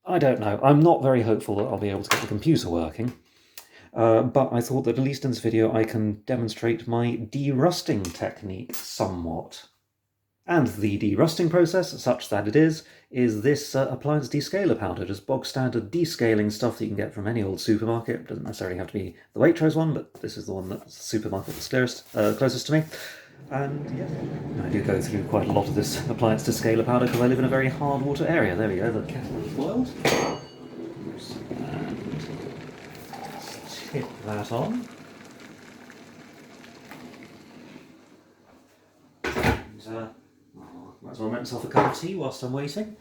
I don't know. I'm not very hopeful that I'll be able to get the computer working. But I thought that at least in this video I can demonstrate my de-rusting technique somewhat. And the de-rusting process, such that it is this appliance descaler powder, just bog standard descaling stuff that you can get from any old supermarket. It doesn't necessarily have to be the Waitrose one, but this is the one that's the supermarket that's closest to me. And yeah, I do go through quite a lot of this appliance descaler powder because I live in a very hard water area. There we go, the kettle is boiled. And tip that on. And might as well make myself a cup of tea whilst I'm waiting.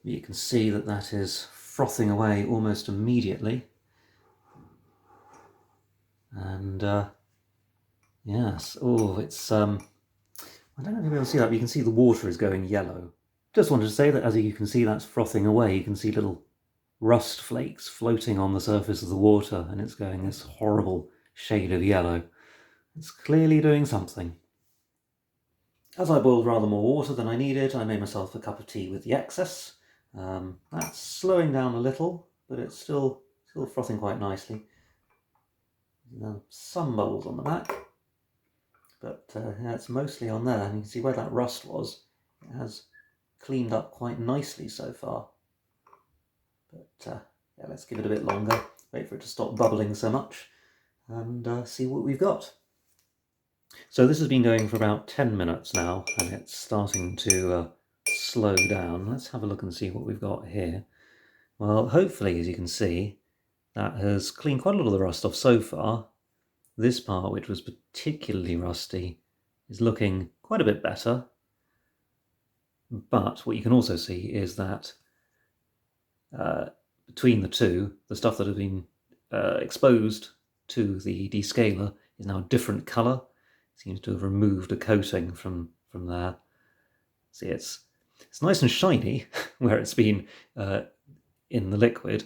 You can see that that is frothing away almost immediately. And yes, oh, it's I don't know if you'll be able to see that, but you can see the water is going yellow. Just wanted to say that as you can see that's frothing away, you can see little rust flakes floating on the surface of the water, and it's going this horrible shade of yellow. It's clearly doing something. As I boiled rather more water than I needed, I made myself a cup of tea with the excess. That's slowing down a little, but it's still frothing quite nicely. Some bubbles on the back, but yeah, it's mostly on there, and you can see where that rust was. It has cleaned up quite nicely so far. But yeah, let's give it a bit longer, wait for it to stop bubbling so much, and see what we've got. So this has been going for about 10 minutes now, and it's starting to slow down. Let's have a look and see what we've got here. Well, hopefully, as you can see, that has cleaned quite a lot of the rust off so far. This part, which was particularly rusty, is looking quite a bit better. But what you can also see is that between the two, the stuff that has been exposed to the descaler is now a different colour. Seems to have removed a coating from there. See, it's nice and shiny where it's been in the liquid,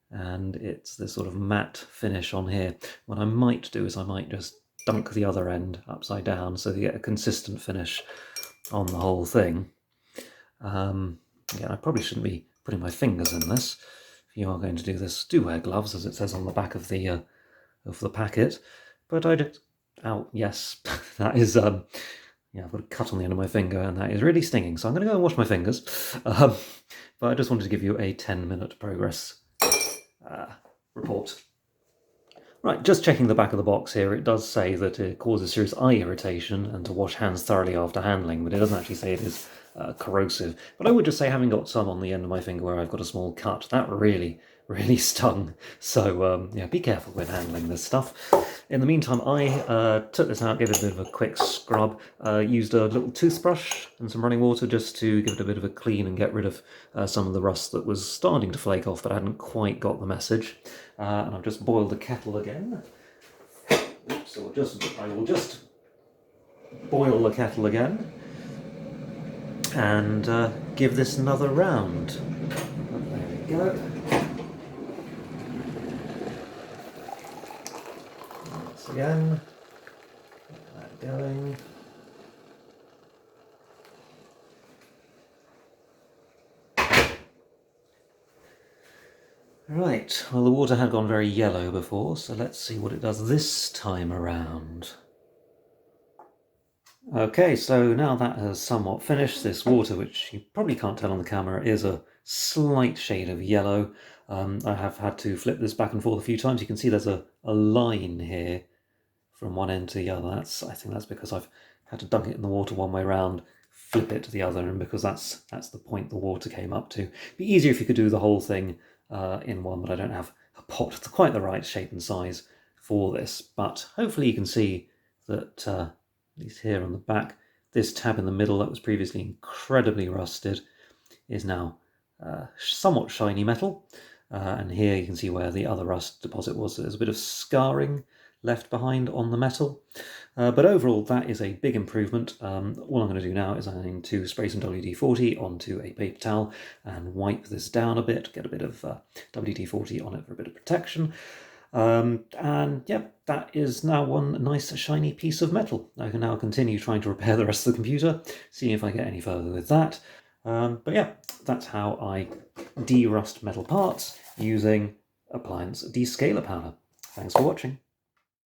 and it's this sort of matte finish on here. What I might do is I might just dunk the other end upside down so you get a consistent finish on the whole thing. Yeah, I probably shouldn't be putting my fingers in this. If you are going to do this, do wear gloves, as it says on the back of the packet. But I just... Oh, yes, that is, yeah, I've got a cut on the end of my finger, and that is really stinging, so I'm going to go and wash my fingers. But I just wanted to give you a 10-minute progress report. Right, just checking the back of the box here, it does say that it causes serious eye irritation and to wash hands thoroughly after handling, but it doesn't actually say it is corrosive. But I would just say, having got some on the end of my finger where I've got a small cut, that really stung. So, yeah, be careful when handling this stuff. In the meantime, I took this out, gave it a bit of a quick scrub, used a little toothbrush and some running water just to give it a bit of a clean and get rid of some of the rust that was starting to flake off, but I hadn't quite got the message. And I've just boiled the kettle again. Oops, so I will just boil the kettle again and give this another round. There we go. Once again, get that going. Right, well, the water had gone very yellow before, so let's see what it does this time around. Okay, so now that has somewhat finished, this water, which you probably can't tell on the camera, is a slight shade of yellow. I have had to flip this back and forth a few times. You can see there's a line here from one end to the other. I think that's because I've had to dunk it in the water one way round, flip it to the other, and because that's the point the water came up to. It'd be easier if you could do the whole thing in one, but I don't have a pot that's quite the right shape and size for this. But hopefully you can see that, at least here on the back, this tab in the middle that was previously incredibly rusted is now somewhat shiny metal. And here you can see where the other rust deposit was. So there's a bit of scarring left behind on the metal. But overall, that is a big improvement. All I'm going to do now is I'm going to spray some WD-40 onto a paper towel and wipe this down a bit, get a bit of WD-40 on it for a bit of protection. And yep, that is now one nice shiny piece of metal. I can now continue trying to repair the rest of the computer, see if I get any further with that. But yeah, that's how I de-rust metal parts using appliance descaler powder. Thanks for watching.